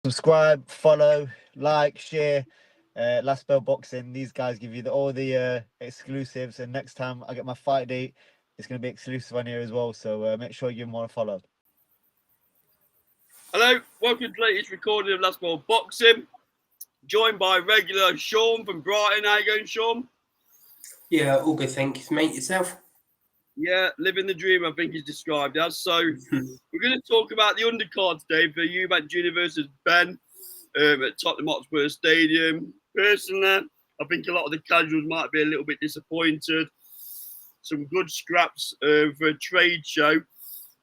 Subscribe, follow, like, share. Last Bell Boxing. These guys give you all the exclusives, and next time I get my fight date, it's going to be exclusive on here as well. So make sure you give them all a follow. Hello, welcome to the latest recording of Last Ball Boxing. Joined by regular Sean from Brighton. How you going, Sean? Yeah, all good, thanks, mate. Yourself? Yeah, living the dream, I think he's described as. So we're going to talk about the undercard today for Eubank Jr versus Benn at Tottenham Hotspur Stadium. Personally, I think a lot of the casuals might be a little bit disappointed. Some good scraps for a trade show.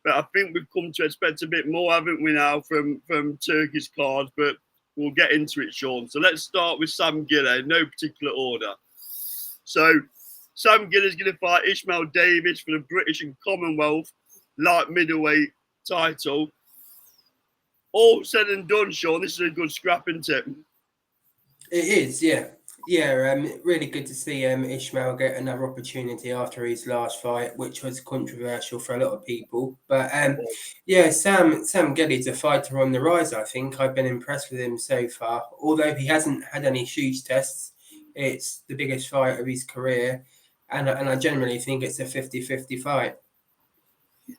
But I think we've come to expect a bit more, haven't we, now, from Turkish cards? But we'll get into it, Sean. So let's start with Sam Giller, in no particular order. So Sam Giller is going to fight Ishmael Davis for the British and Commonwealth light middleweight title. All said and done, Sean, this is a good scrap, isn't it? It is, yeah. Yeah, really good to see Ishmael get another opportunity after his last fight, which was controversial for a lot of people. But yeah, Sam Gelly's a fighter on the rise, I think. I've been impressed with him so far. Although he hasn't had any shoes tests, it's the biggest fight of his career. And I generally think it's a 50-50 fight.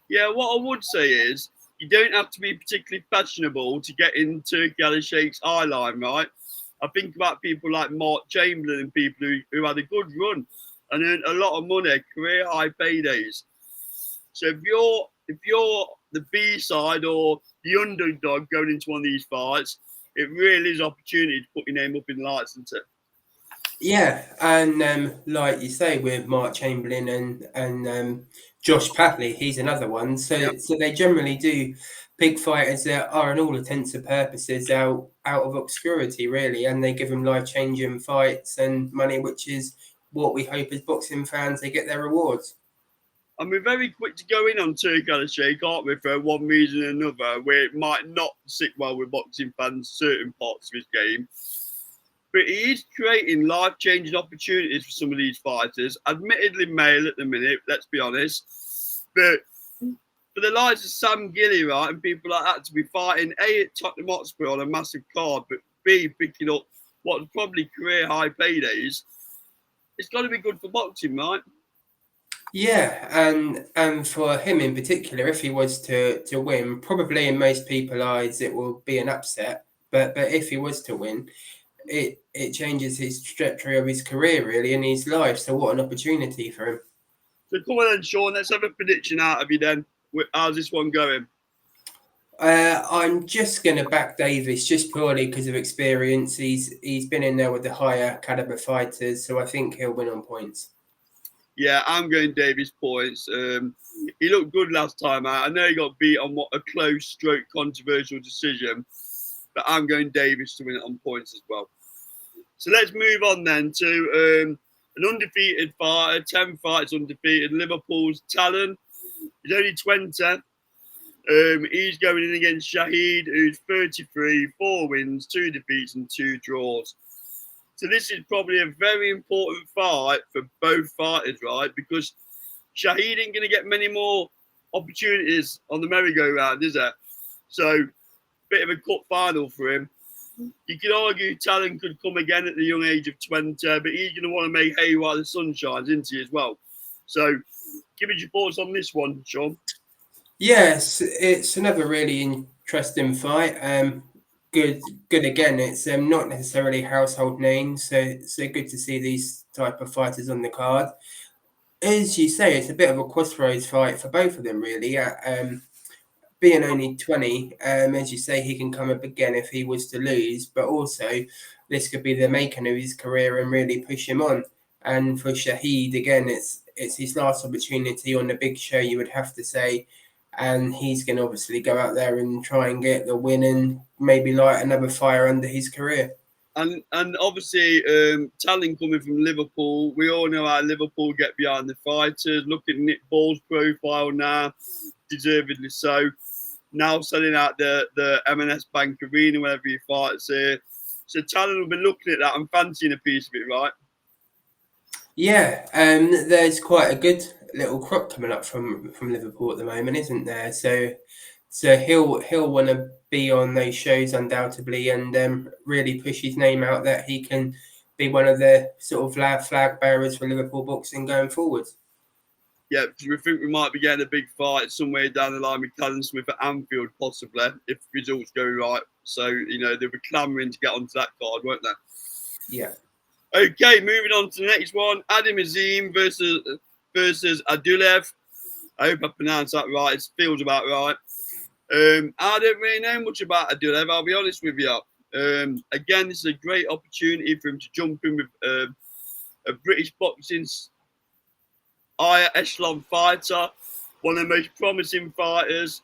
Yeah, what I would say is you don't have to be particularly fashionable to get into Gally Sheikh's eye line, right? I think about people like Mark Chamberlain and people who had a good run and earned a lot of money, career high paydays. So if you're the B side or the underdog going into one of these fights, it really is an opportunity to put your name up in lights, isn't it? Yeah, and like you say, with Mark Chamberlain and Josh Patley, he's another one. So they generally do big fighters that are, in all intents and purposes, out of obscurity, really, and they give them life-changing fights and money, which is what we hope as boxing fans they get their rewards. And we're very quick to go in on Turki Sheikh, aren't we, for one reason or another, where it might not sit well with boxing fans, certain parts of his game. But he is creating life-changing opportunities for some of these fighters. Admittedly male at the minute, let's be honest. But for the likes of Sam Gilly, right, and people like that to be fighting, A, at Tottenham Hotspur on a massive card, but B, picking up what's probably career-high paydays, it's got to be good for boxing, right? Yeah, and for him in particular, if he was to win, probably in most people's eyes it will be an upset. But if he was to win, it changes his trajectory of his career, really, and his life. So what an opportunity for him. So come on then, Sean, let's have a prediction out of you then. How's this one going? I'm just going to back Davis just purely because of experience. He's been in there with the higher caliber fighters, so I think he'll win on points. Yeah, I'm going Davis points. He looked good last time out. I know he got beat on a close stroke controversial decision, but I'm going Davis to win it on points as well. So let's move on then to an undefeated fighter, 10 fights undefeated, Liverpool's Talon. He's only 20. He's going in against Shahid, who's 33, 4 wins, 2 defeats and 2 draws. So this is probably a very important fight for both fighters, right? Because Shahid ain't going to get many more opportunities on the merry-go-round, is there? So, bit of a cup final for him. You could argue Talon could come again at the young age of 20, but he's going to want to make hay while the sun shines, isn't he, as well? So, give us your thoughts on this one, Sean. Yes, it's another really interesting fight. Good again. It's not necessarily household names, so good to see these type of fighters on the card. As you say, it's a bit of a crossroads fight for both of them, really. Being only 20, as you say, he can come up again if he was to lose, but also this could be the making of his career and really push him on. And for Shahid, again, it's his last opportunity on the big show, you would have to say, and he's going to obviously go out there and try and get the win and maybe light another fire under his career. And obviously, Talon coming from Liverpool, we all know how Liverpool get behind the fighters. Look at Nick Ball's profile now, deservedly so. Now selling out the M&S Bank Arena whenever he fights here. So Talon will be looking at that and fancying a piece of it, right? Yeah, there's quite a good little crop coming up from Liverpool at the moment, isn't there? So he'll want to be on those shows undoubtedly, and really push his name out that he can be one of the sort of flag bearers for Liverpool boxing going forward. Yeah, because we think we might be getting a big fight somewhere down the line with Callum Smith at Anfield, possibly, if results go right. So, they'll be clamouring to get onto that card, won't they? Yeah. Okay, moving on to the next one. Adam Azim versus Adulev. I hope I pronounced that right. It feels about right. I don't really know much about Adulev, I'll be honest with you. Again, this is a great opportunity for him to jump in with a British boxing's higher echelon fighter, one of the most promising fighters.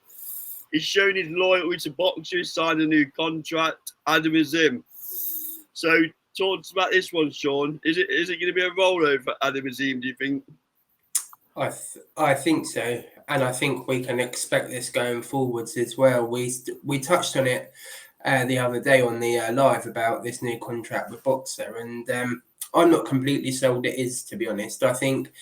He's shown his loyalty to boxers, signed a new contract. Adam Azim. So, talk to us about this one, Sean. Is it going to be a rollover for Adam Azim, do you think? I think so, and I think we can expect this going forwards as well. We touched on it the other day on the live about this new contract with Boxer, and I'm not completely sold it is, to be honest. I think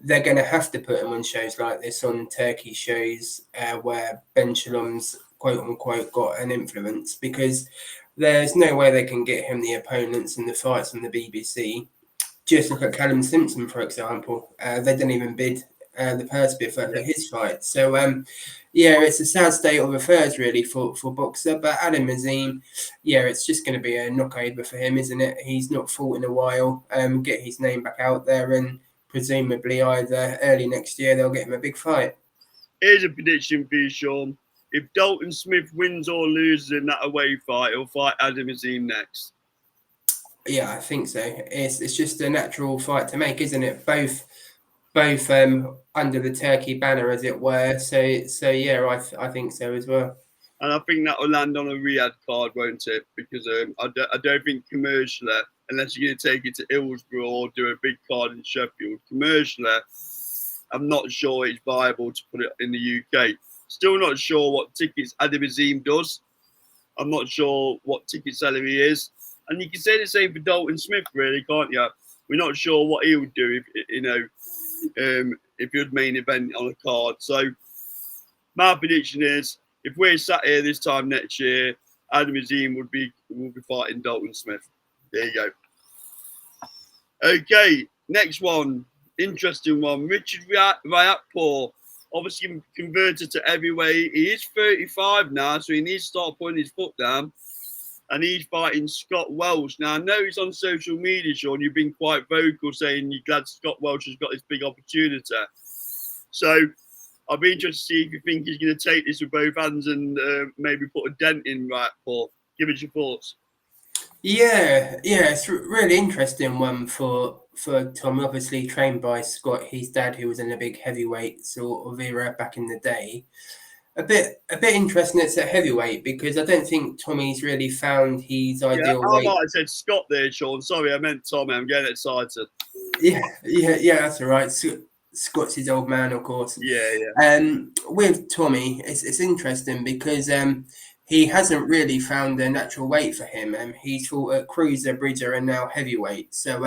they're going to have to put him on shows like this, on Turkey shows where Ben Shalom's quote unquote got an influence, because there's no way they can get him the opponents and the fights on the BBC. Just look at Callum Simpson, for example. They didn't even bid the purse bid for his fight. So, it's a sad state of affairs, really, for Boxer. But Adam Azim, it's just going to be a knockover for him, isn't it? He's not fought in a while. Get his name back out there, and presumably either early next year they'll get him a big fight. Here's a prediction for you, Sean. If Dalton Smith wins or loses in that away fight, he'll fight Adam Azim next. Yeah, I think so. It's just a natural fight to make, isn't it? Both under the Turkey banner, as it were. So I think so as well. And I think that will land on a Riyadh card, won't it? Because I don't think commercially, unless you're going to take it to Hillsborough or do a big card in Sheffield, commercially, I'm not sure it's viable to put it in the UK. Still not sure what tickets Adam Azim does. I'm not sure what ticket seller he is. And you can say the same for Dalton Smith, really, can't you? We're not sure what he would do if he would main event on a card. So my prediction is, if we're sat here this time next year, Adam Azim will be fighting Dalton Smith. There you go. Okay, next one, interesting one. Richard Ryatpour, obviously converted to heavyweight. He is 35 now, so he needs to start putting his foot down. And he's fighting Scott Welch. Now, I know he's on social media, Sean. You've been quite vocal saying you're glad Scott Welch has got this big opportunity. So I'll be interested to see if you think he's going to take this with both hands and maybe put a dent in Ryatpour. Give us your thoughts. Yeah, it's a really interesting one for Tom. Obviously trained by Scott, his dad, who was in a big heavyweight sort of era back in the day. A bit interesting it's at heavyweight, because I don't think Tommy's really found his ideal weight. I might have said Scott there, Sean. Sorry, I meant Tommy. I'm getting excited. Yeah, that's all right. Scott's his old man, of course. Yeah. With Tommy, it's interesting because he hasn't really found a natural weight for him. He's fought at cruiser, bridger, and now heavyweight. So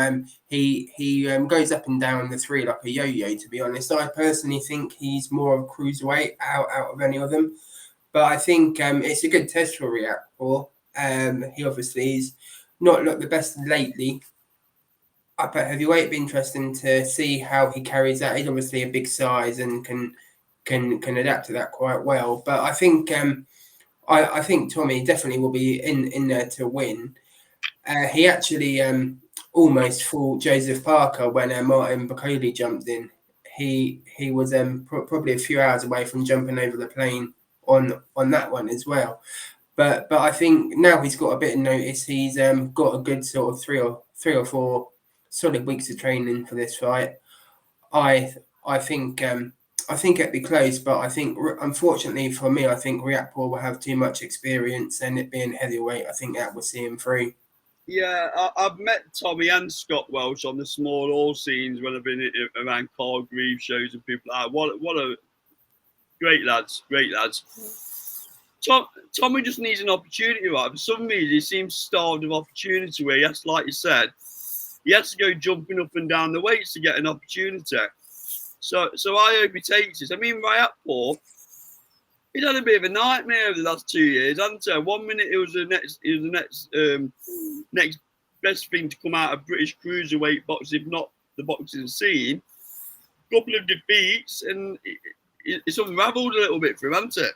he goes up and down the three like a yo-yo, to be honest. I personally think he's more of a cruiserweight out of any of them. But I think it's a good test for Ryatpour. He obviously is not looked the best lately. Up at heavyweight, it'd be interesting to see how he carries that. He's obviously a big size and can adapt to that quite well. But I think I think Tommy definitely will be in there to win. He actually almost fought Joseph Parker when Martin Bacoli jumped in. He was probably a few hours away from jumping over the plane on that one as well. But I think now he's got a bit of notice. He's got a good sort of three or four solid weeks of training for this fight. I think it'd be close, but I think, unfortunately for me, I think Ryatpour will have too much experience, and it being heavyweight, I think that will see him through. Yeah, I've met Tommy and Scott Welch on the small all scenes when I've been around Carl Grieve shows and people like that. What a great lads. Tommy just needs an opportunity, right? For some reason, he seems starved of opportunity where he has, like you said, he has to go jumping up and down the weights to get an opportunity. So I hope he takes this. I mean, Ryatpour, He's had a bit of a nightmare over the last 2 years, hasn't he? 1 minute it was the next best thing to come out of British cruiserweight boxing, if not the boxing scene. Couple of defeats, and it's unravelled a little bit for him, hasn't it?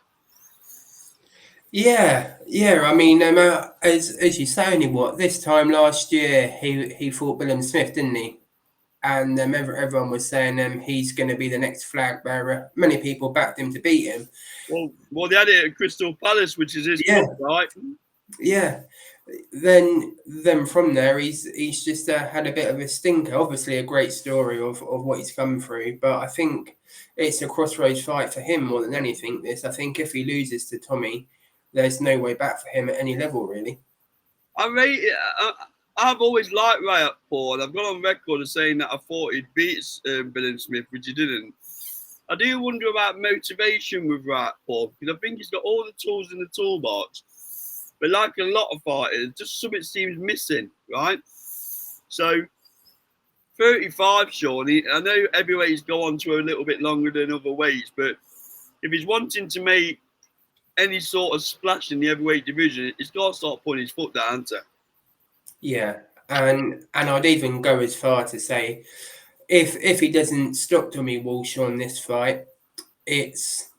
Yeah. I mean, as you say, only this time last year he fought Bilham Smith, didn't he? And everyone was saying he's going to be the next flag bearer. Many people backed him to beat him. Well, they had it at Crystal Palace, which is his club, right? Yeah. Then from there, he's just had a bit of a stinker. Obviously, a great story of what he's come through, but I think it's a crossroads fight for him more than anything. I think if he loses to Tommy, there's no way back for him at any level, really. I've always liked Riot Paul, and I've gone on record as saying that I thought he'd beat Bilham Smith, which he didn't. I do wonder about motivation with Riot Paul, because I think he's got all the tools in the toolbox. But like a lot of fighters, just something seems missing, right? So, 35, Sean, I know heavyweights go on to a little bit longer than other weights, but if he's wanting to make any sort of splash in the heavyweight division, he's got to start putting his foot down, hasn't he? Yeah, and I'd even go as far to say, if he doesn't stop Tommy Walsh on this fight, there's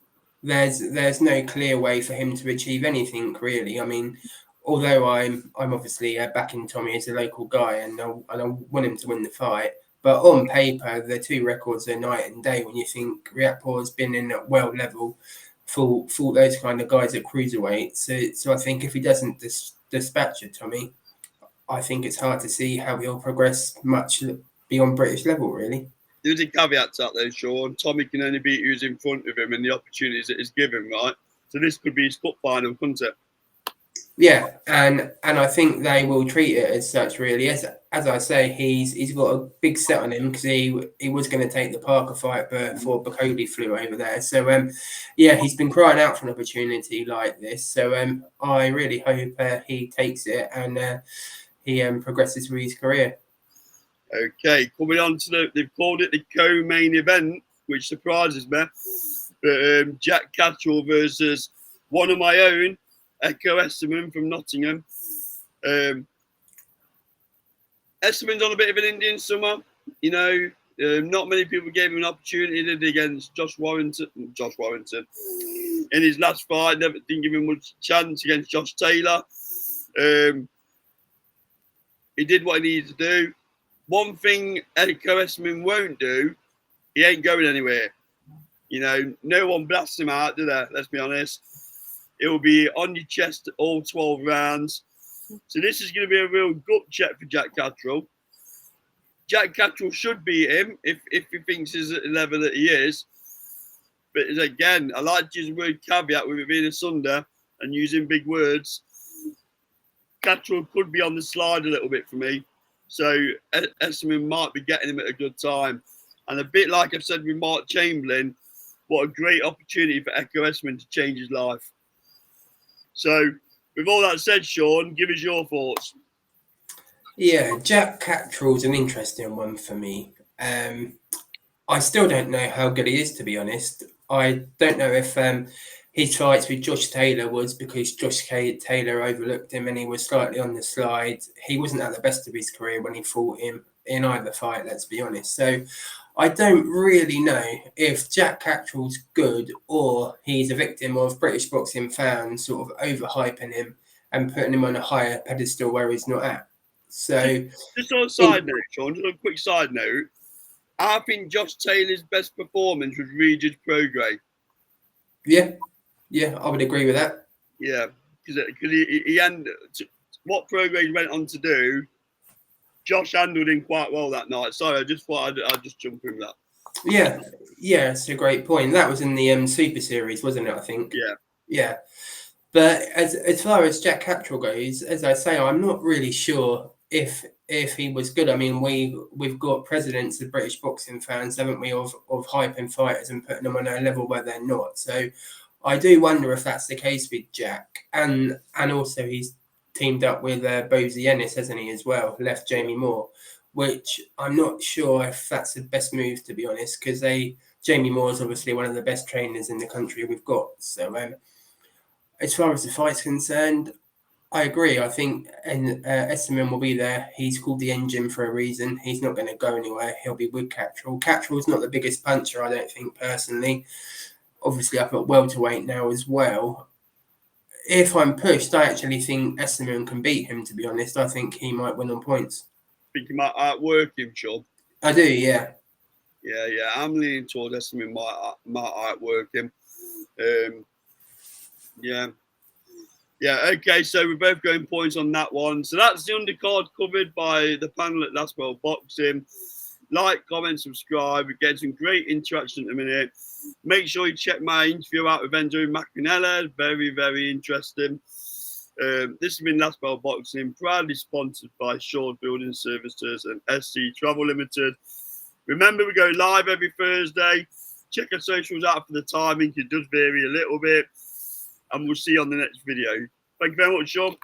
no clear way for him to achieve anything, really. I mean, although I'm obviously backing Tommy as a local guy, and I want him to win the fight, but on paper the two records are night and day. When you think Riatpur has been in at world level for those kind of guys at cruiserweight, so I think if he doesn't dispatch it, Tommy, I think it's hard to see how he'll progress much beyond British level, really. There's a caveat to that, though, Sean. Tommy can only beat who's in front of him and the opportunities that he's given, right? So this could be his cup final, couldn't it? Yeah, and I think they will treat it as such, really. As I say, he's got a big set on him because he was going to take the Parker fight before Bacody flew over there. So, he's been crying out for an opportunity like this. So I really hope he takes it and he progresses with his career. Okay, coming on to they've called it the co-main event, which surprises me. But Jack Catterall versus one of my own, Echo Esserman from Nottingham. Esserman's on a bit of an Indian summer, you know. Not many people gave him an opportunity against Josh Warrington in his last fight. Never didn't give him much chance against Josh Taylor. He did what he needed to do. One thing Echo Esserman won't do, he ain't going anywhere. You know, no one blasts him out, do they? Let's be honest. It will be on your chest all 12 rounds. So this is going to be a real gut check for Jack Catterall. Jack Catterall should beat him if he thinks he's at the level that he is. But again, I like to use the word caveat with it being a Sunday and using big words. Catterall could be on the slide a little bit for me. So Esserman might be getting him at a good time. And a bit like I've said with Mark Chamberlain, what a great opportunity for Echo Esserman to change his life. So with all that said, Sean, give us your thoughts. Yeah, Jack Catterall's an interesting one for me. I still don't know how good he is, to be honest. I don't know if his fights with Josh Taylor was because Josh Taylor overlooked him and he was slightly on the slide. He wasn't at the best of his career when he fought him in either fight, let's be honest. So I don't really know if Jack Catterall's good or he's a victim of British boxing fans sort of overhyping him and putting him on a higher pedestal where he's not at. So just on a side note, Sean, just a quick side note. I think Josh Taylor's best performance was Regis Prograis. Yeah, I would agree with that. Yeah, because he what Prograis went on to do, Josh handled him quite well that night. Sorry, I just thought I'd just jump in that. Yeah, it's a great point. That was in the Super Series, wasn't it, I think? Yeah. But as far as Jack Catterall goes, as I say, I'm not really sure if he was good. I mean, we've got presidents of British boxing fans, haven't we, of hyping fighters and putting them on a level where they're not. So I do wonder if that's the case with Jack. And also he's teamed up with Bozy Ennis, hasn't he, as well, left Jamie Moore, which I'm not sure if that's the best move, to be honest, because they Jamie Moore's obviously one of the best trainers in the country we've got. So as far as the fight's concerned, I agree. I think Esserman will be there. He's called the engine for a reason. He's not going to go anywhere. He'll be with Cattrall. Cattrall's not the biggest puncher, I don't think, personally. Obviously, up at welterweight now as well. If I'm pushed, I actually think Esserman can beat him, to be honest. I think he might win on points. Think he might outwork him, Sean? I do, yeah. Yeah. I'm leaning towards Esserman might outwork him. Yeah, okay, so we're both going points on that one. So that's the undercard covered by the panel at Last World Boxing. Like, comment, subscribe. We're getting some great interaction at the minute. Make sure you check my interview out with Enzo Mackinella. Very, very interesting. This has been Last World Boxing, proudly sponsored by Shore Building Services and SC Travel Limited. Remember, we go live every Thursday. Check our socials out for the timing. It does vary a little bit. And we'll see you on the next video. Thank you very much, Sean.